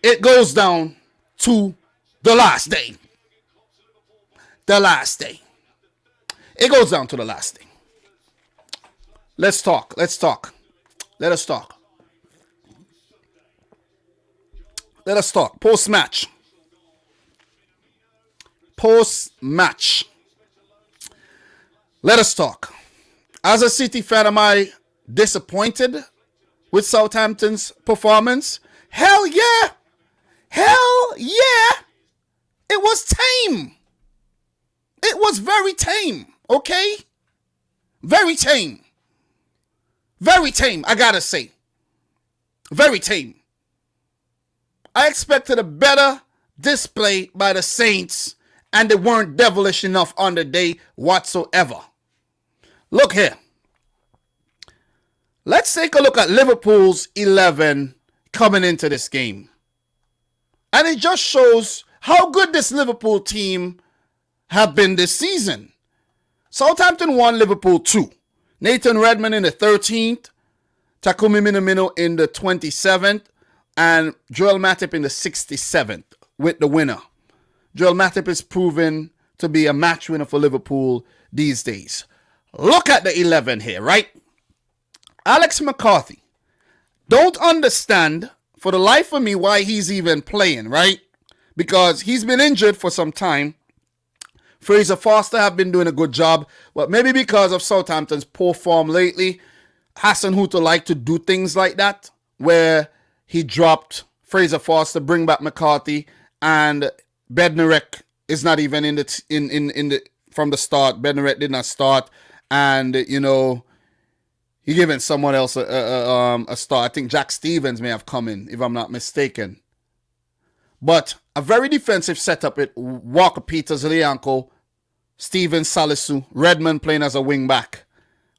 It goes down to the last day. The last day. It goes down to the last day. Let's talk. Let's talk. Let us talk. Let us talk. Post match. Post match. Let us talk. As a City fan, am I disappointed with Southampton's performance? Hell yeah. Hell yeah. It was tame. It was very tame. Okay? Very tame. Very tame, I gotta say. Very tame. I expected a better display by the Saints, and they weren't devilish enough on the day whatsoever. Look here. Let's take a look at Liverpool's 11 coming into this game. And it just shows how good this Liverpool team have been this season. Southampton 1, Liverpool 2. Nathan Redmond in the 13th, Takumi Minamino in the 27th, and Joel Matip in the 67th with the winner. Joel Matip is proven to be a match winner for Liverpool these days. Look at the 11 here, right? Alex McCarthy. Don't understand for the life of me why he's even playing, right? Because he's been injured for some time. Fraser Forster have been doing a good job, but maybe because of Southampton's poor form lately, Hassan Hutter liked to do things like that, where he dropped Fraser Forster, bring back McCarthy, and Bednarek is not even in the from the start. Bednarek did not start, and he given someone else a start. I think Jack Stevens may have come in, if I'm not mistaken. But a very defensive setup with Walker Peters, Lianco, Steven Salisu, Redmond playing as a wing back.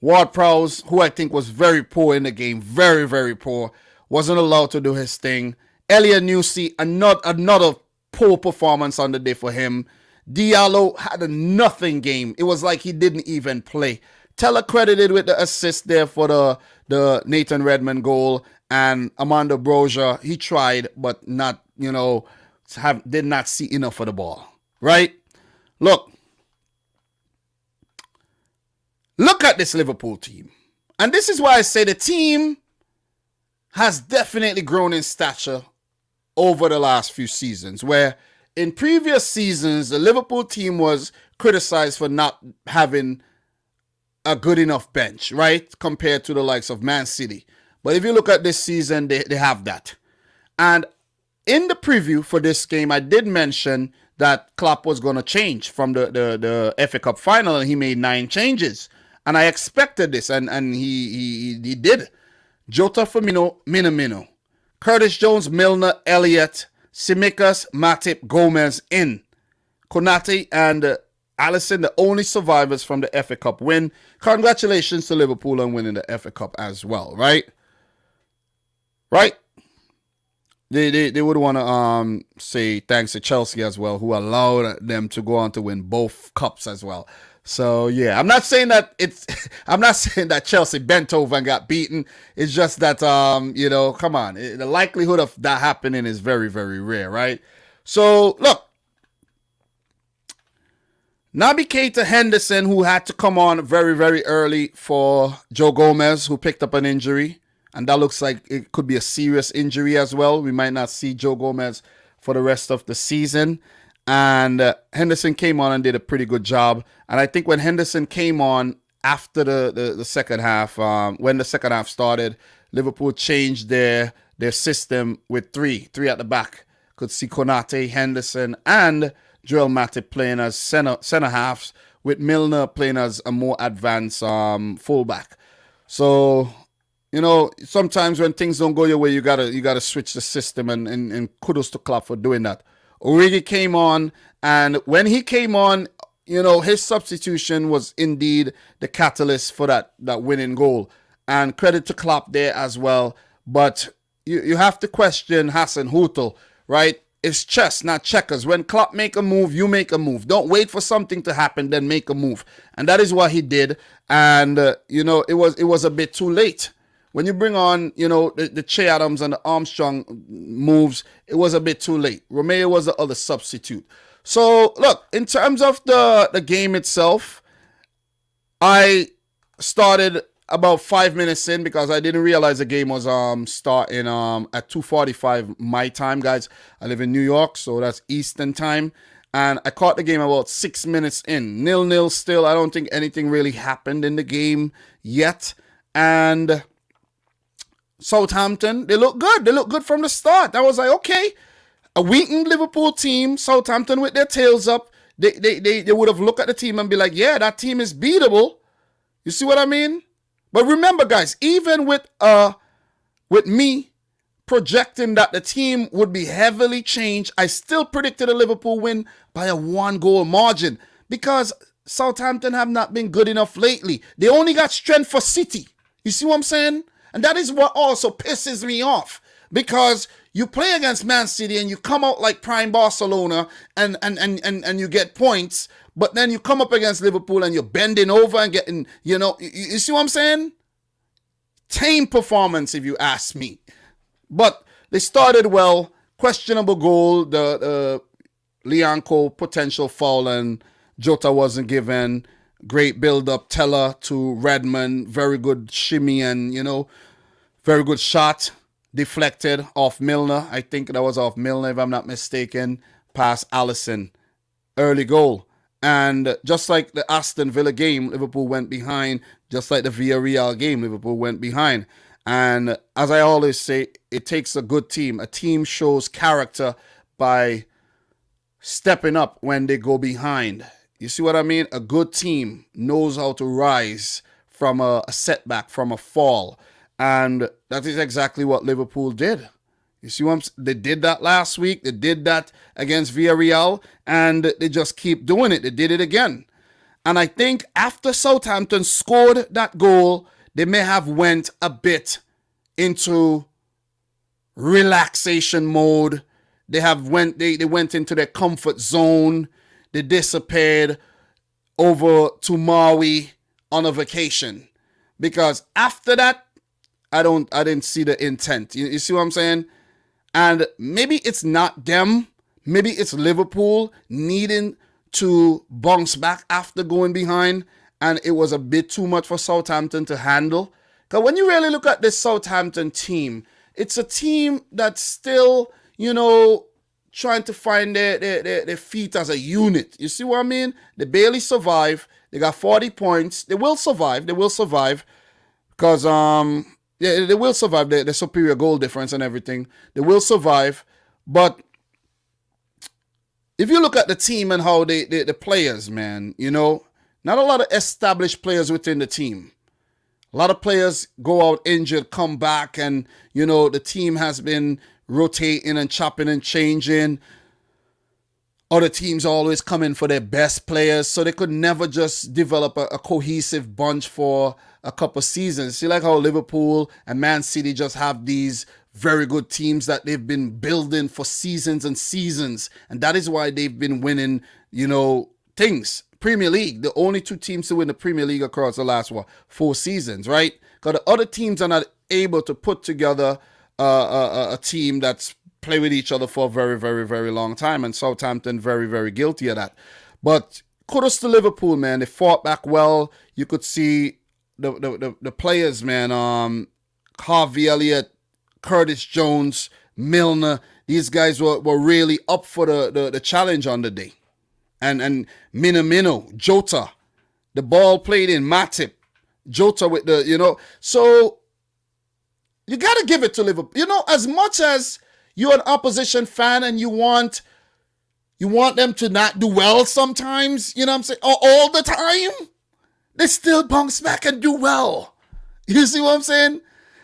Ward-Prowse, who I think was very poor in the game, very, very poor, wasn't allowed to do his thing. Elliot Newsey, another poor performance on the day for him. Diallo had a nothing game. It was like he didn't even play. Teller credited with the assist there for the Nathan Redmond goal. And Amanda Brozier, he tried, but not, did not see enough of the ball. Right? Look at this Liverpool team. And this is why I say the team has definitely grown in stature over the last few seasons, where in previous seasons, the Liverpool team was criticized for not having a good enough bench, right? Compared to the likes of Man City. But if you look at this season, they have that. And in the preview for this game, I did mention that Klopp was going to change from the FA Cup final, and he made 9 changes. And I expected this, and he did. Jota, Firmino, Minamino. Curtis Jones, Milner, Elliott, Tsimikas, Matip, Gomez in. Konate and Alisson, the only survivors from the FA Cup win. Congratulations to Liverpool on winning the FA Cup as well, right? Right? They would want to say thanks to Chelsea as well, who allowed them to go on to win both cups as well. So yeah, I'm not saying that Chelsea bent over and got beaten. It's just that come on, the likelihood of that happening is very, very rare, right? So look, Naby Keita, Henderson, who had to come on very, very early for Joe Gomez, who picked up an injury, and that looks like it could be a serious injury as well. We might not see Joe Gomez for the rest of the season. And Henderson came on and did a pretty good job. And I think when Henderson came on after the second half, when the second half started, Liverpool changed their system with three at the back. Could see Konate, Henderson, and Joel Matip playing as center halves, with Milner playing as a more advanced fullback. So, sometimes when things don't go your way, you gotta switch the system, and kudos to Klopp for doing that. Origi came on, and when he came on, his substitution was indeed the catalyst for that winning goal. And credit to Klopp there as well. But you have to question Hassan Hutter, right? It's chess, not checkers. When Klopp make a move, you make a move. Don't wait for something to happen, then make a move. And that is what he did. And, it was a bit too late when you bring on, the Che Adams and the Armstrong moves, it was a bit too late. Romeo was the other substitute. So, look, in terms of the game itself, I started about 5 minutes in because I didn't realize the game was starting at 2:45 my time, guys. I live in New York, so that's Eastern time. And I caught the game about 6 minutes in. 0-0 still. I don't think anything really happened in the game yet. And Southampton, they look good. They look good from the start. I was like, okay, a weakened Liverpool team, Southampton with their tails up, they would have looked at the team and be like, yeah, that team is beatable. You see what I mean? But remember, guys, even with me projecting that the team would be heavily changed, I still predicted a Liverpool win by a 1-goal margin because Southampton have not been good enough lately. They only got strength for City. You see what I'm saying? And that is what also pisses me off because you play against Man City and you come out like prime Barcelona and you get points, but then you come up against Liverpool and you're bending over and getting, you see what I'm saying? Tame performance, if you ask me. But they started well. Questionable goal, the Lianco potential foul, and Jota wasn't given. Great build-up, Teller to Redmond. Very good shimmy and, very good shot. Deflected off Milner. I think that was off Milner, if I'm not mistaken. Past Alisson. Early goal. And just like the Aston Villa game, Liverpool went behind. Just like the Villarreal game, Liverpool went behind. And as I always say, it takes a good team. A team shows character by stepping up when they go behind. You see what I mean? A good team knows how to rise from a setback, from a fall. And that is exactly what Liverpool did. You see what they did that last week. They did that against Villarreal, and they just keep doing it. They did it again. And I think after Southampton scored that goal, they may have went a bit into relaxation mode. They went into their comfort zone. They disappeared over to Maui on a vacation. Because after that, I didn't see the intent. You see what I'm saying? And maybe it's not them. Maybe it's Liverpool needing to bounce back after going behind. And it was a bit too much for Southampton to handle. Because when you really look at this Southampton team, it's a team that's still, trying to find their feet as a unit. You see what I mean? They barely survive. They got 40 points. They will survive. They will survive. Because, they will survive. The superior goal difference and everything. They will survive. But if you look at the team and how the players, man, not a lot of established players within the team. A lot of players go out injured, come back, and, the team has been rotating and chopping and changing. Other teams always come in for their best players, so they could never just develop a cohesive bunch for a couple seasons. See, like how Liverpool and Man City just have these very good teams that they've been building for seasons and seasons, and that is why they've been winning, things. Premier League, the only two teams to win the Premier League across the last 4 seasons, right? Because the other teams are not able to put together a team that's play with each other for a very, very, very long time, and Southampton very, very guilty of that. But kudos to Liverpool, man. They fought back well. You could see the players, man. Harvey Elliott, Curtis Jones, Milner. These guys were really up for the challenge on the day. And Minamino, Jota, the ball played in Matip, Jota with so you got to give it to Liverpool. As much as you're an opposition fan and you want them to not do well sometimes, you know what I'm saying, all the time, they still bounce back and do well. You see what I'm saying?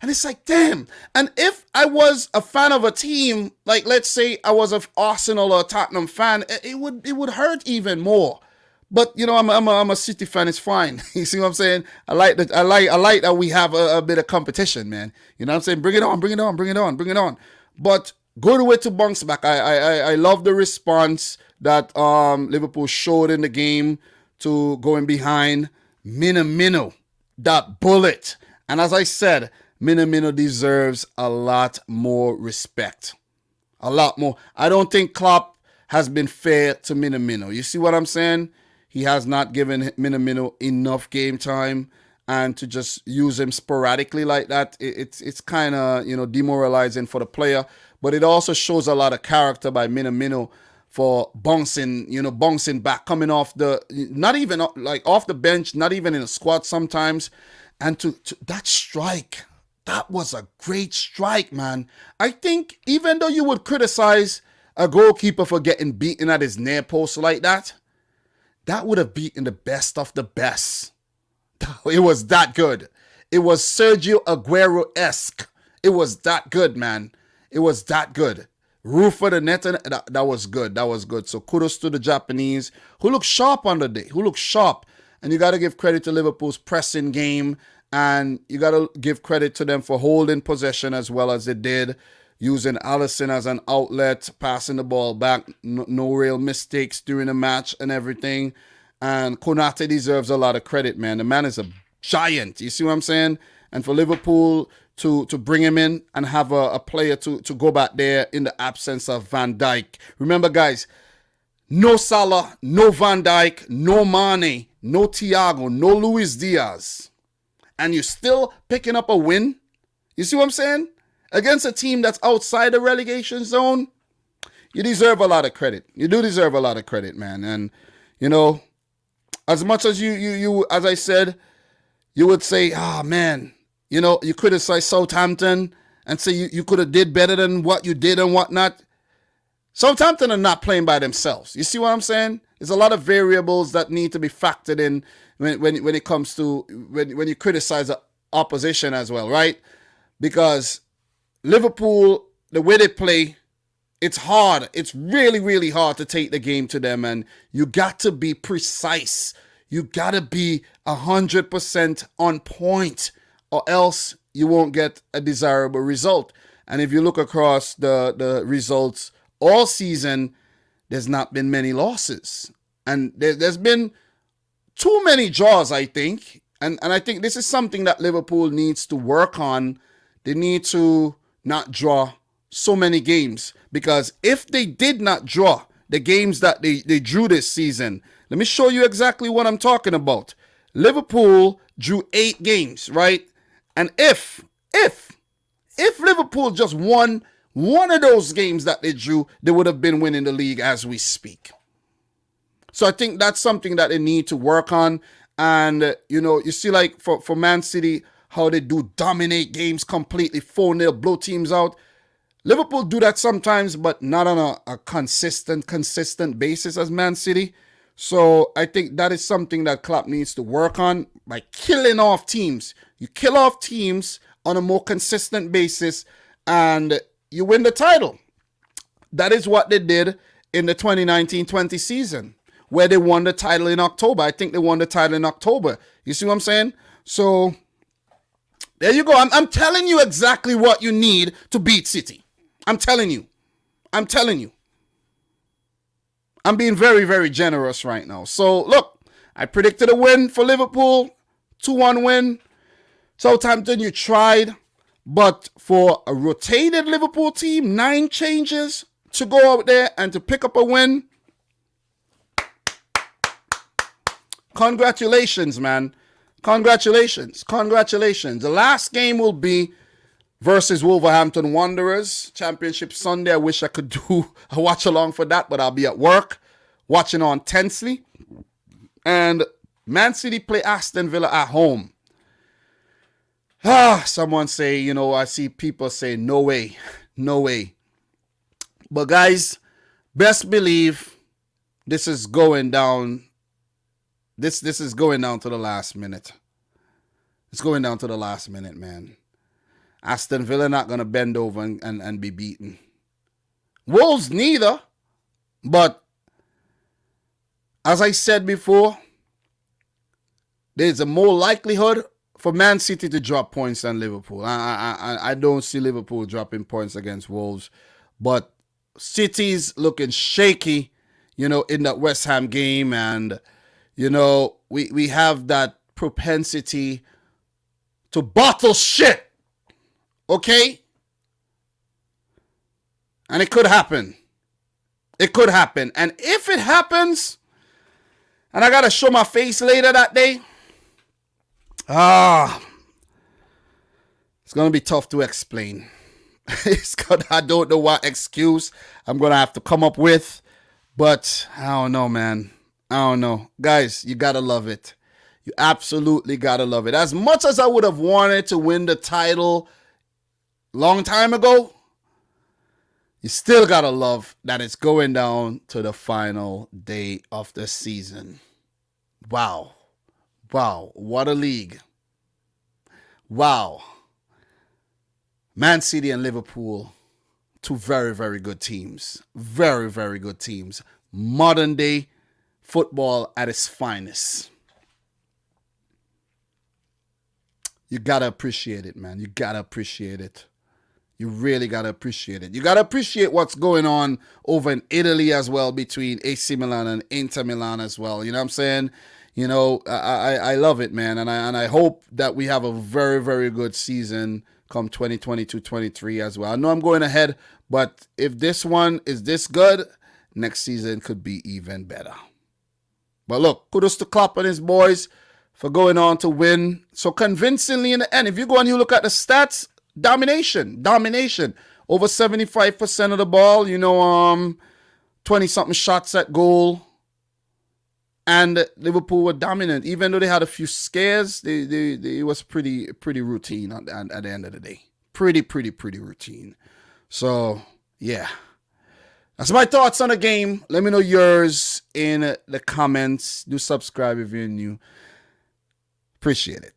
And it's like, damn. And if I was a fan of a team, like let's say I was of Arsenal or a Tottenham fan, it would hurt even more. But I'm a City fan. It's fine. You see what I'm saying? I like that we have a bit of competition, man. You know what I'm saying? Bring it on, bring it on, bring it on, bring it on. But good way to bounce back. I love the response that Liverpool showed in the game to going behind. Minamino, that bullet. And as I said, Minamino deserves a lot more respect. A lot more. I don't think Klopp has been fair to Minamino. You see what I'm saying? He has not given Minamino enough game time, and to just use him sporadically like that, it's kind of, demoralizing for the player. But it also shows a lot of character by Minamino for bouncing back, coming off not even like off the bench, not even in a squad sometimes, and to that strike. That was a great strike, man. I think even though you would criticize a goalkeeper for getting beaten at his near post like that, that would have beaten the best of the best. It was that good. It was Sergio Aguero-esque. It was that good, man. It was that good. Roof of the net, and that was good. That was good. So kudos to the Japanese, who looked sharp on the day. Who looked sharp. And you got to give credit to Liverpool's pressing game. And you got to give credit to them for holding possession as well as they did, using Alisson as an outlet, passing the ball back, no real mistakes during the match and everything. And Konate deserves a lot of credit, man. The man is a giant. You see what I'm saying? And for Liverpool to bring him in and have a player to go back there in the absence of Van Dijk. Remember, guys, no Salah, no Van Dijk, no Mane, no Thiago, no Luis Diaz. And you're still picking up a win? You see what I'm saying? Against a team that's outside the relegation zone? You deserve a lot of credit. You do deserve a lot of credit, man. And, as much as you as I said, you would say, man, you criticize Southampton and say you could have did better than what you did and whatnot. Southampton are not playing by themselves. You see what I'm saying? There's a lot of variables that need to be factored in when it comes to when you criticize the opposition as well, right? Because Liverpool, the way they play, it's hard. It's really, really hard to take the game to them, and you got to be precise. You got to be 100% on point, or else you won't get a desirable result. And if you look across the results all season, there's not been many losses. And there's been too many draws, I think. And I think this is something that Liverpool needs to work on. They need to not draw so many games. Because if they did not draw the games that they drew this season, let me show you exactly what I'm talking about. Liverpool drew 8 games, right? And if Liverpool just won one of those games that they drew, they would have been winning the league as we speak. So I think that's something that they need to work on. And, you see like for Man City, how they do dominate games completely, 4-0, blow teams out. Liverpool do that sometimes, but not on a consistent basis as Man City. So I think that is something that Klopp needs to work on by killing off teams. You kill off teams on a more consistent basis and you win the title. That is what they did in the 2019-20 season, where they won the title in October. I think they won the title in October. You see what I'm saying? So there you go. I'm telling you exactly what you need to beat City. I'm telling you. I'm being very, very generous right now. So, look, I predicted a win for Liverpool. 2-1 win. Southampton, you tried. But for a rotated Liverpool team, 9 changes to go out there and to pick up a win. Congratulations, man. Congratulations. The last game will be versus Wolverhampton Wanderers, Championship Sunday. I wish I could do a watch along for that, but I'll be at work watching on tensely. And Man City play Aston Villa at home. Someone say, I see people say, no way. But guys, best believe this is going down. This is going down to the last minute. It's going down to the last minute, man. Aston Villa not going to bend over and be beaten. Wolves neither. But as I said before, there's a more likelihood for Man City to drop points than Liverpool. I don't see Liverpool dropping points against Wolves. But City's looking shaky, in that West Ham game. And, we have that propensity to bottle shit. Okay? And it could happen. It could happen. And if it happens, and I got to show my face later that day, it's going to be tough to explain. I don't know what excuse I'm going to have to come up with. But I don't know, man. I don't know. Guys, you got to love it. You absolutely got to love it. As much as I would have wanted to win the title long time ago, you still got to love that it's going down to the final day of the season. Wow. Wow. What a league. Wow. Man City and Liverpool, two very, very good teams. Very, very good teams. Modern day football at its finest. You got to appreciate it, man. You got to appreciate it. You really got to appreciate it. You got to appreciate what's going on over in Italy as well between AC Milan and Inter Milan as well. You know what I'm saying? You know, I love it, man. And I hope that we have a very, very good season come 2022-23 as well. I know I'm going ahead, but if this one is this good, next season could be even better. But look, kudos to Klopp and his boys for going on to win so convincingly in the end. If you go and you look at the stats, domination. Over 75% of the ball, 20-something shots at goal. And Liverpool were dominant. Even though they had a few scares, it was pretty routine at the end of the day. Pretty routine. So, yeah. That's my thoughts on the game. Let me know yours in the comments. Do subscribe if you're new. Appreciate it.